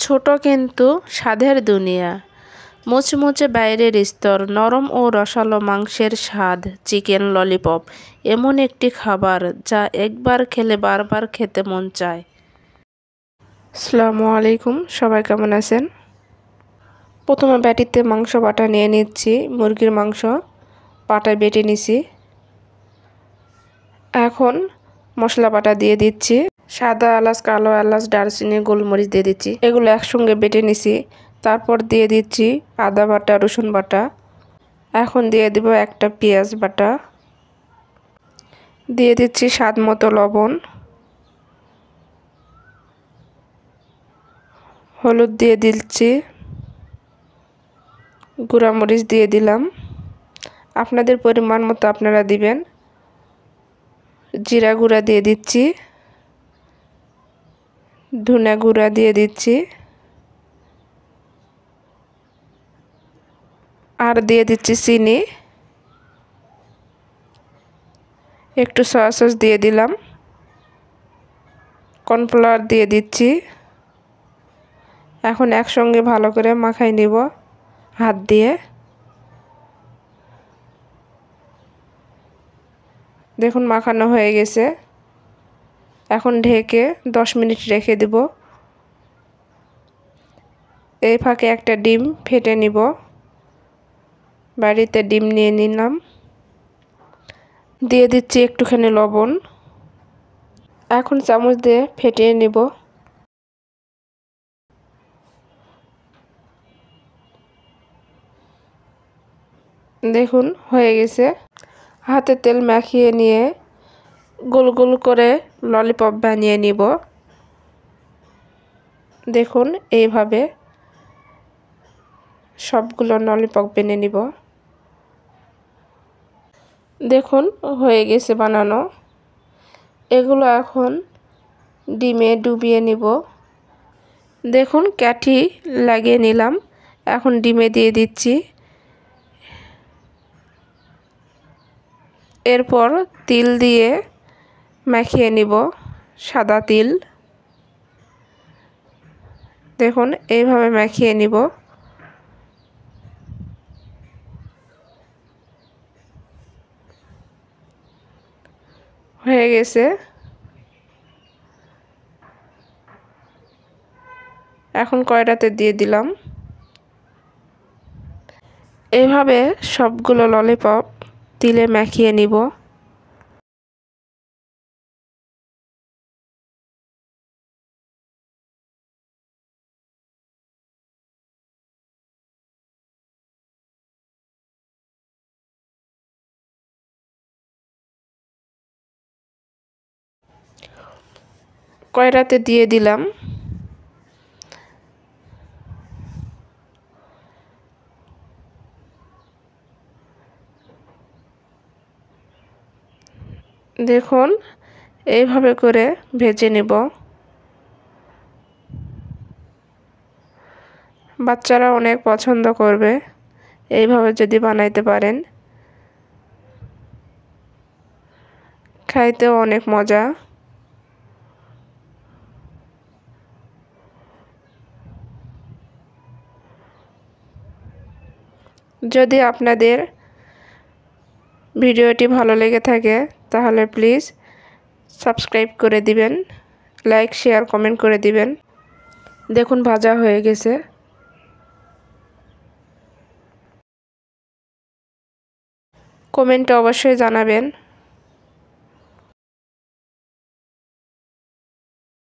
ছোট কিন্তু স্বাদের দুনিয়া। মুচমুচে বাইরের স্তর, নরম ও রসালো মাংসের স্বাদ। চিকেন ললিপপ এমন একটি খাবার যা একবার খেলে বারবার খেতে মন চায়। আসসালামু আলাইকুম, সবাই কেমন আছেন? প্রথমে বাটিতে মাংস বাটা নিয়ে নিচ্ছি। মুরগির মাংস পাটায় বেটে নিছি। এখন মশলা বাটা দিয়ে দিচ্ছি। সাদা এলাচ, কালো এলাচ, দারচিনি, গোলমরিচ দিয়ে দিচ্ছি। এগুলো একসঙ্গে বেটে নিছি। তারপর দিয়ে দিচ্ছি আদা বাটা, রসুন বাটা। এখন দিয়ে দিব একটা পেঁয়াজ বাটা। দিয়ে দিচ্ছি স্বাদ মতো লবণ, হলুদ দিয়ে দিচ্ছি, গুঁড়ামরিচ দিয়ে দিলাম। আপনাদের পরিমাণ মতো আপনারা দিবেন। জিরা গুঁড়া দিয়ে দিচ্ছি, ধনে গুঁড়া দিয়ে দিচ্ছি, আর দিয়ে দিচ্ছি চিনি, একটু সয়া সস দিয়ে দিলাম, কর্নফ্লাওয়ার দিয়ে দিচ্ছি। এখন একসঙ্গে ভালো করে মাখাই নিব হাত দিয়ে। দেখুন মাখানো হয়ে গেছে। এখন ঢেকে 10 মিনিট রেখে দিব। এই ফাঁকে একটা ডিম ফেটে নিব। বাড়িতে ডিম নিয়ে নিলাম। দিয়ে দিচ্ছি একটুখানি লবণ। এখন চামচ দিয়ে ফেটিয়ে নিব। দেখুন হয়ে গেছে। হাতে তেল মাখিয়ে নিয়ে গোল গোল করে ললিপপ বানিয়ে নিব। দেখুন এইভাবে সবগুলো ললিপপ বেনে নিব। দেখুন হয়ে গেছে বানানো। এগুলো এখন ডিমে ডুবিয়ে নিব। দেখুন কাঠি লাগিয়ে নিলাম। এখন ডিমে দিয়ে দিচ্ছি। এরপর তিল দিয়ে মাখিয়ে নিব, সাদা তিল। দেখুন এইভাবে মাখিয়ে নিব। হয়ে গেছে। এখন কড়াইতে দিয়ে দিলাম। এইভাবে সবগুলো ললিপপ তিলে মাখিয়ে নিব। কড়াইতে দিয়ে দিলাম। দেখুন এইভাবে করে ভেজে নেব। বাচ্চারা অনেক পছন্দ করবে এইভাবে যদি বানাইতে পারেন। খাইতেও অনেক মজা। যদি আপনাদের ভিডিওটি ভালো লেগে থাকে তাহলে প্লিজ সাবস্ক্রাইব করে দিবেন, লাইক, শেয়ার, কমেন্ট করে দিবেন। দেখুন ভাজা হয়ে গেছে। কমেন্টে অবশ্যই জানাবেন।